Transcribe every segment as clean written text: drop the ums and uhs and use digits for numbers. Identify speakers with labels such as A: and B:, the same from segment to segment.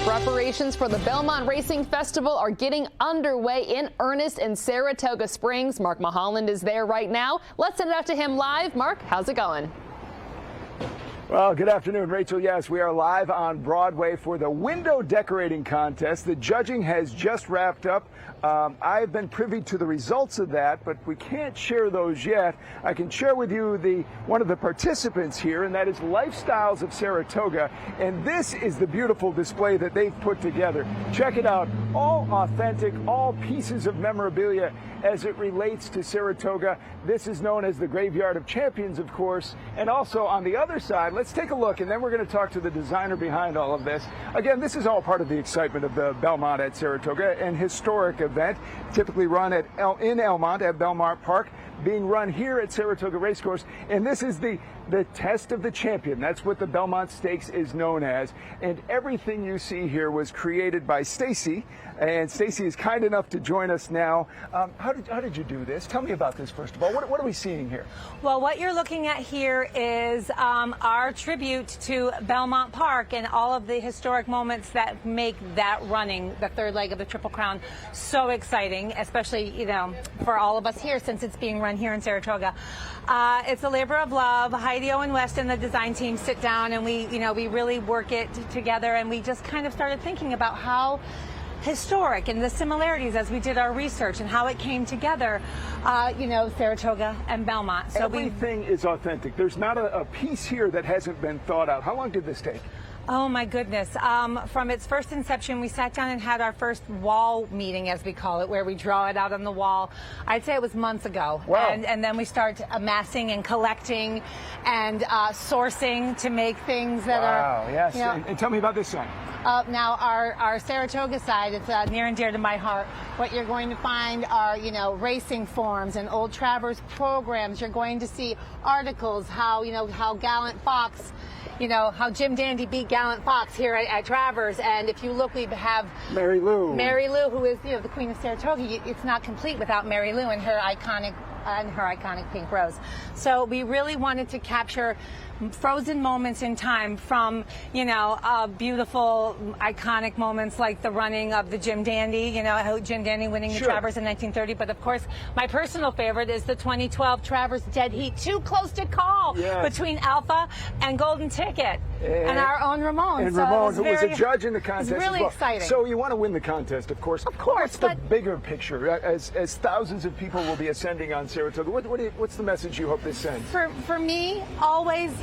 A: Preparations for the Belmont Racing Festival are getting underway in earnest in Saratoga Springs. Mark Mulholland is there right now. Let's send it out to him live. Mark, how's it going?
B: Well, good afternoon, Rachel. Yes, we are live on Broadway for the window decorating contest. The judging has just wrapped up. I've been privy to the results of that, but we can't share those yet. I can share with you one of the participants here, and that is Lifestyles of Saratoga. And this is the beautiful display that they've put together. Check it out. All authentic, all pieces of memorabilia as it relates to Saratoga. This is known as the Graveyard of Champions, of course. And also on the other side, let's take a look, and then we're going to talk to the designer behind all of this. Again, this is all part of the excitement of the Belmont at Saratoga, an historic event, typically run in Elmont at Belmont Park, being run here at Saratoga Racecourse. And this is the test of the champion. That's what the Belmont Stakes is known as. And everything you see here was created by Stacy. And Stacy is kind enough to join us now. How did you do this? Tell me about this, first of all. What are we seeing here?
C: Well, what you're looking at here is our tribute to Belmont Park and all of the historic moments that make that running, the third leg of the Triple Crown, so exciting, especially, you know, for all of us here since it's being run here in Saratoga. It's a labor of love. Heidi and West and the design team sit down and we really work it together, and we just kind of started thinking about how historic and the similarities as we did our research and how it came together, Saratoga and Belmont. So
B: everything is authentic. There's not a piece here that hasn't been thought out. How long did this take?
C: Oh my goodness. From its first inception, we sat down and had our first wall meeting, as we call it, where we draw it out on the wall. I'd say it was months ago.
B: Wow.
C: And then we start amassing and collecting and sourcing to make things that are...
B: Wow, yes. And tell me about this sign.
C: Now, our Saratoga side, it's near and dear to my heart. What you're going to find are, racing forms and old Travers programs. You're going to see articles, how Gallant Fox, how Jim Dandy beat Gallant Fox here at Travers. And if you look, we have Mary Lou, who is the Queen of Saratoga. It's not complete without Mary Lou and her iconic pink rose. So we really wanted to capture frozen moments in time from, beautiful, iconic moments like the running of the Jim Dandy, Jim Dandy winning the Travers in 1930. But of course, my personal favorite is the 2012 Travers Dead Heat, Too Close to Call, between Alpha and Golden Ticket and our own Ramon.
B: And Ramon, who was a judge in the contest.
C: It's really exciting.
B: So you want to win the contest, of course.
C: Of course.
B: What's the bigger picture? As thousands of people will be ascending on Saratoga, what's the message you hope this sends?
C: For me, always,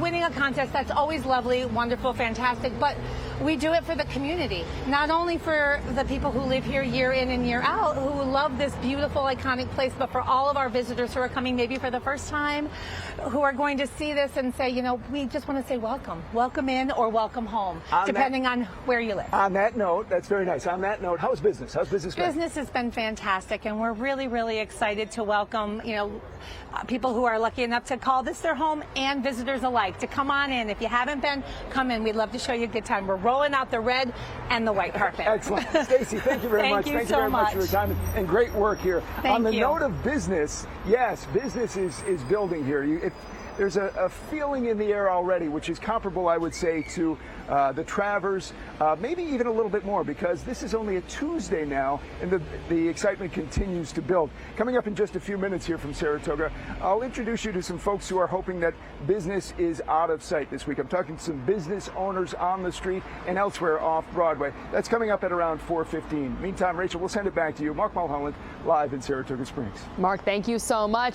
C: winning a contest, that's always lovely, wonderful, fantastic, but we do it for the community, not only for the people who live here year in and year out, who love this beautiful, iconic place, but for all of our visitors who are coming maybe for the first time, who are going to see this and say, we just want to say welcome in or welcome home, depending on where you live.
B: On that note, that's very nice. On that note, how's business? How's business going?
C: Business has been fantastic, and we're really, really excited to welcome, people who are lucky enough to call this their home, and visitors alike, to come on in. If you haven't been, come in. We'd love to show you a good time. We're rolling out the red and the white carpet.
B: Excellent. Stacy, thank you very much.
C: Thank you
B: so
C: very much
B: for your time and great work here. On the note of business, yes, business is building here. There's a feeling in the air already, which is comparable, I would say, to the Travers, maybe even a little bit more, because this is only a Tuesday now, and the excitement continues to build. Coming up in just a few minutes here from Saratoga, I'll introduce you to some folks who are hoping that business is out of sight this week. I'm talking to some business owners on the street and elsewhere off Broadway. That's coming up at around 4:15. Meantime, Rachel, we'll send it back to you. Mark Mulholland, live in Saratoga Springs.
A: Mark, thank you so much.